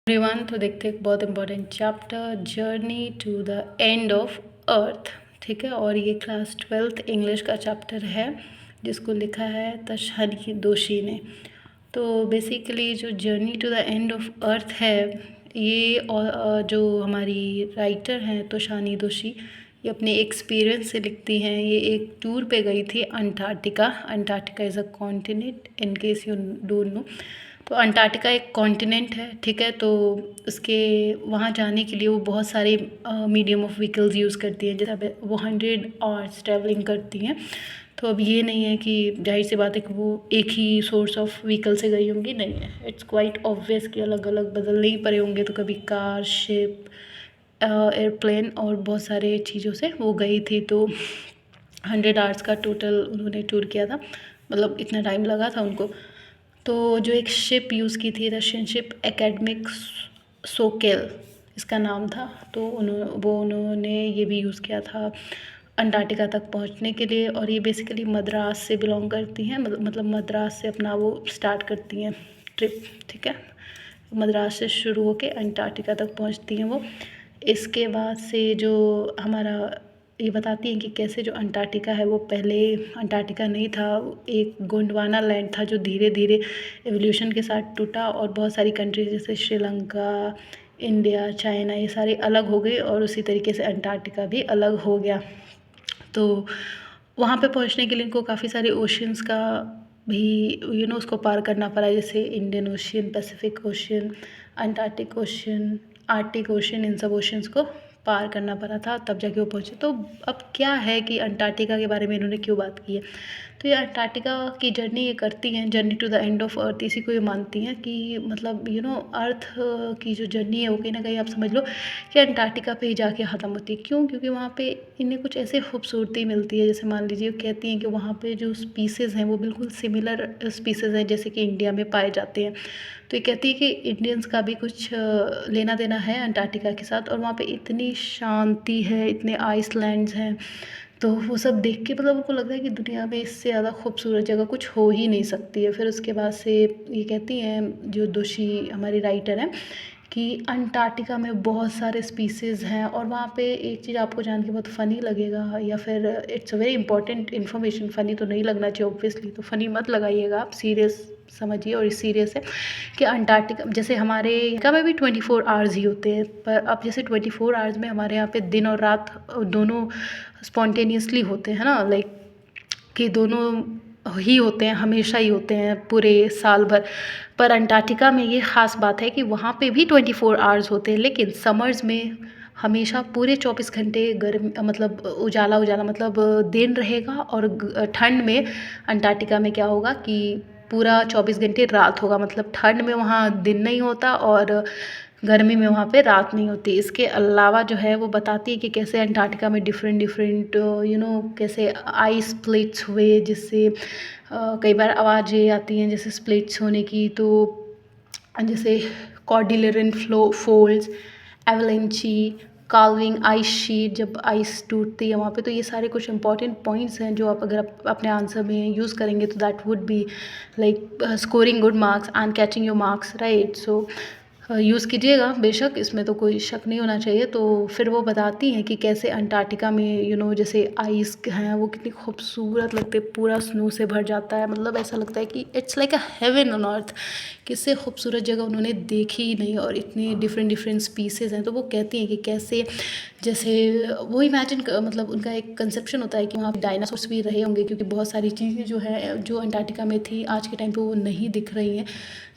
Everyone, तो देखते हैं एक बहुत important chapter, journey to the end of earth. ठीक है, और ये क्लास 12th इंग्लिश का चैप्टर है जिसको लिखा है तशहनी दोशी ने। तो बेसिकली जो journey to the end of earth है ये जो हमारी राइटर हैं तोशानी दोशी, ये अपने एक्सपीरियंस से लिखती हैं। ये एक टूर पे गई थी Antarctica. Antarctica is a continent, in case you don't know. तो अंटार्कटिका एक कॉन्टिनेंट है, ठीक है। तो उसके वहाँ जाने के लिए वो बहुत सारे मीडियम ऑफ व्हीकल्स यूज़ करती हैं, जैसे वो 100 आवर्स ट्रैवलिंग करती हैं। तो अब ये नहीं है कि जाहिर सी बात है कि वो एक ही सोर्स ऑफ व्हीकल से गई होंगी, नहीं है। इट्स क्वाइट ऑब्वियस कि अलग अलग बदलने ही पड़े होंगे। तो कभी कार, शिप, एयरप्लेन और बहुत सारे चीज़ों से वो गई थी। तो 100 आवर्स का टोटल उन्होंने टूर किया था, मतलब इतना टाइम लगा था उनको। तो जो एक शिप यूज़ की थी, रशियन शिप एकेडमिक सोकेल इसका नाम था। तो उन्होंने ये भी यूज़ किया था अंटार्कटिका तक पहुंचने के लिए। और ये बेसिकली मद्रास से बिलोंग करती हैं, मतलब मद्रास से अपना वो स्टार्ट करती हैं ट्रिप, ठीक है। मद्रास से शुरू होकर अंटार्कटिका तक पहुंचती हैं वो। इसके बाद से जो हमारा ये बताती हैं कि कैसे जो अंटार्कटिका है वो पहले अंटार्कटिका नहीं था, एक गोंडवाना लैंड था जो धीरे धीरे एवोल्यूशन के साथ टूटा और बहुत सारी कंट्रीज जैसे श्रीलंका, इंडिया, चाइना, ये सारे अलग हो गए और उसी तरीके से अंटार्कटिका भी अलग हो गया। तो वहाँ पे पहुँचने के लिए इनको काफ़ी सारे ओशंस का भी उसको पार करना पड़ा, जैसे Indian Ocean, Pacific Ocean, Antarctic Ocean, Arctic Ocean, इन सब ओशंस को पार करना पड़ा था, तब जाके वो पहुँचे। तो अब क्या है कि अंटार्कटिका के बारे में इन्होंने क्यों बात की है। तो ये अंटार्कटिका की जर्नी ये करती हैं, journey to the end of earth, इसी को ये मानती हैं कि मतलब अर्थ की जो जर्नी है वो कहीं ना कहीं आप समझ लो कि अंटार्कटिका पे ही जाके ख़त्म होती है। क्यों? क्योंकि वहाँ पे इन्हें कुछ ऐसे खूबसूरती मिलती है, जैसे मान लीजिए कहती हैं कि वहाँ पे जो स्पीसीज़ हैं वो बिल्कुल सिमिलर स्पीसीज़ हैं जैसे कि इंडिया में पाए जाते हैं। तो ये कहती है कि इंडियंस का भी कुछ लेना देना है अंटार्कटिका के साथ। और वहाँ पे इतनी शांति है, इतने आइसलैंड्स हैं, तो वो सब देख के मतलब उनको लगता है कि दुनिया में इससे ज़्यादा खूबसूरत जगह कुछ हो ही नहीं सकती है। फिर उसके बाद से ये कहती हैं जो दोषी हमारी राइटर हैं कि अंटार्कटिका में बहुत सारे स्पीसीज़ हैं। और वहाँ पे एक चीज़ आपको जान के बहुत फ़नी लगेगा, या फिर it's a very important information. Funny तो नहीं लगना चाहिए ऑब्वियसली, तो फ़नी मत लगाइएगा आप, सीरियस समझिए। और इस सीरियस है कि अंटार्कटिका जैसे हमारे यहाँ में भी 24 आवर्स ही होते हैं, पर अब जैसे 24 आवर्स में हमारे यहाँ पे दिन और रात दोनों स्पॉन्टेनियसली होते हैं ना, लाइक कि दोनों ही होते हैं, हमेशा ही होते हैं पूरे साल भर। पर अंटार्कटिका में ये ख़ास बात है कि वहाँ पे भी 24 आवर्स होते हैं, लेकिन समर्स में हमेशा पूरे 24 घंटे गर्म, मतलब उजाला उजाला, मतलब दिन रहेगा। और ठंड में अंटार्कटिका में क्या होगा कि पूरा 24 घंटे रात होगा, मतलब ठंड में वहाँ दिन नहीं होता और गर्मी में वहाँ पे रात नहीं होती। इसके अलावा जो है वो बताती है कि कैसे अंटार्कटिका में डिफरेंट डिफरेंट कैसे आइस प्लेट्स हुए, जिससे कई बार आवाज़ें आती हैं जैसे स्प्लिट्स होने की। तो जैसे कॉर्डिलेरन फोल्ड्स, एवलेंची, काल्विंग आइस शीट, जब आइस टूटती है वहाँ पे। तो ये सारे कुछ इंपॉर्टेंट पॉइंट्स हैं जो आप अगर आप अपने आंसर में यूज़ करेंगे तो that would be like scoring good marks and catching your marks, right. So use कीजिएगा बेशक, इसमें तो कोई शक नहीं होना चाहिए। तो फिर वो बताती हैं कि कैसे अंटार्कटिका में जैसे आइस हैं वो कितनी खूबसूरत लगते हैं, पूरा स्नो से भर जाता है, मतलब ऐसा लगता है कि it's like a heaven on earth. किससे खूबसूरत जगह उन्होंने देखी ही नहीं, और इतनी डिफरेंट डिफरेंट स्पीसीज़ हैं। तो वो कहती हैं कि कैसे, जैसे वो इमेजिन मतलब उनका एक कंसेप्शन होता है कि वहाँ डायनासोर्स भी रहे होंगे, क्योंकि बहुत सारी चीज़ें जो है जो अंटार्कटिका में थी आज के टाइम पे वो नहीं दिख रही हैं।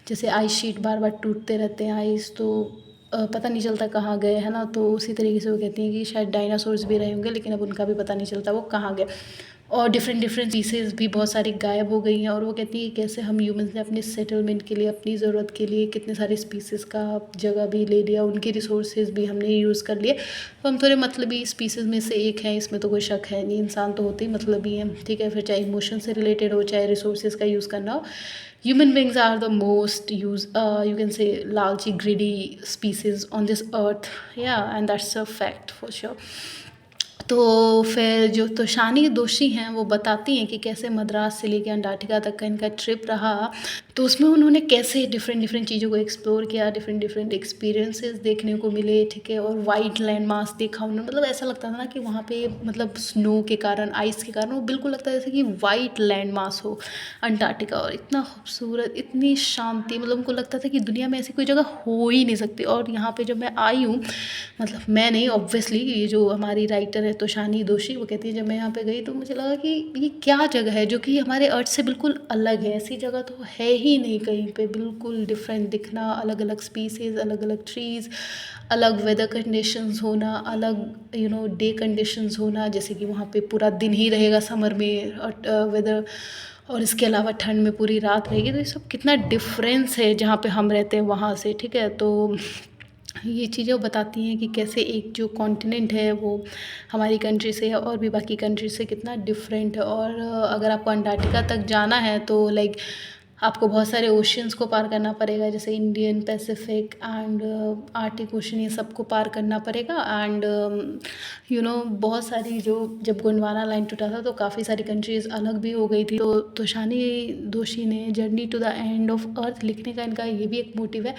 जैसे आइस शीट बार बार टूटते रहते हैं आइस, तो पता नहीं चलता कहाँ गए, है ना। तो उसी तरीके से वो कहती हैं कि शायद डायनासोर्स भी रहे होंगे, लेकिन अब उनका भी पता नहीं चलता वो कहाँ गए। और डिफरेंट डिफरेंट स्पीसीज़ भी बहुत सारी गायब हो गई हैं। और वो कहती है कैसे हम ह्यूमंस ने अपने सेटलमेंट के लिए, अपनी ज़रूरत के लिए कितने सारे स्पीसीज़ का जगह भी ले लिया, उनके रिसोर्सेज भी हमने यूज़ कर लिए। तो हम थोड़े मतलबी स्पीसीज़ में से एक हैं, इसमें तो कोई शक है नहीं। इंसान तो होते ही मतलबी हैं, ठीक है। फिर चाहे इमोशन से रिलेटेड हो, चाहे रिसोर्सेज का यूज़ करना हो, human beings are the most you can say largely greedy species on this earth, yeah, and that's a fact for sure. तो फिर जो तोशानी दोषी हैं वो बताती हैं कि कैसे मद्रास से लेके अंटार्कटिका तक का इनका ट्रिप रहा। तो उसमें उन्होंने कैसे डिफरेंट डिफरेंट चीज़ों को एक्सप्लोर किया, डिफरेंट डिफरेंट एक्सपीरियंसेस देखने को मिले, ठीक है। और वाइट लैंड मास देखा उन्होंने, मतलब ऐसा लगता था ना कि वहाँ पे मतलब स्नो के कारण, आइस के कारण वो बिल्कुल लगता है जैसे कि वाइट लैंड मास हो अंटार्कटिका। और इतना खूबसूरत, इतनी शांति, मतलब उनको लगता था कि दुनिया में ऐसी कोई जगह हो ही नहीं सकती। और यहाँ पे जब मैं आई हूँ, मतलब मैं नहीं, ऑब्वियसली ये जो हमारी राइटर है तोशानी दोषी, वो कहती है जब मैं यहाँ पे गई तो मुझे लगा कि ये क्या जगह है जो कि हमारे अर्थ से बिल्कुल अलग है। ऐसी जगह तो है ही नहीं कहीं पे, बिल्कुल डिफरेंट दिखना, अलग अलग स्पीसीज, अलग अलग ट्रीज़, अलग वेदर कंडीशंस होना, अलग डे कंडीशंस होना, जैसे कि वहाँ पे पूरा दिन ही रहेगा समर में वेदर, और इसके अलावा ठंड में पूरी रात रहेगी। तो ये सब कितना डिफरेंस है जहाँ पे हम रहते हैं वहाँ से, ठीक है। तो ये चीज़ें वो बताती हैं कि कैसे एक जो कॉन्टिनेंट है वो हमारी कंट्री से और भी बाकी कंट्री से कितना डिफरेंट है। और अगर आपको अंटार्कटिका तक जाना है तो लाइक आपको बहुत सारे ओशियंस को पार करना पड़ेगा, जैसे Indian, Pacific and Arctic ocean, ये सबको पार करना पड़ेगा। एंड बहुत सारी, जो जब गोंडवाना लाइन टूटा था तो काफ़ी सारी कंट्रीज़ अलग भी हो गई थी। तो तोशानी दोषी ने journey to the end of earth लिखने का इनका ये भी एक मोटिव है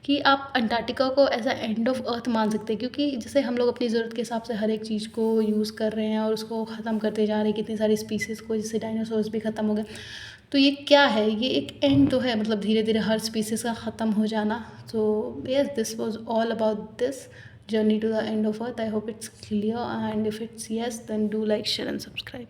कि आप अंटार्कटिका को as a end of earth मान सकते हैं, क्योंकि जैसे हम लोग अपनी ज़रूरत के हिसाब से हर एक चीज़ को यूज़ कर रहे हैं और उसको ख़त्म करते जा रहे हैं, कितनी सारी स्पीसीज़ को, जैसे डायनासोर्स भी ख़त्म हो गए। तो ये क्या है, ये एक एंड तो है, मतलब धीरे धीरे हर स्पीसीज़ का ख़त्म हो जाना। तो yes, this was all about this journey to the end of earth. I hope it's clear, and if it's yes, then do like, share and subscribe.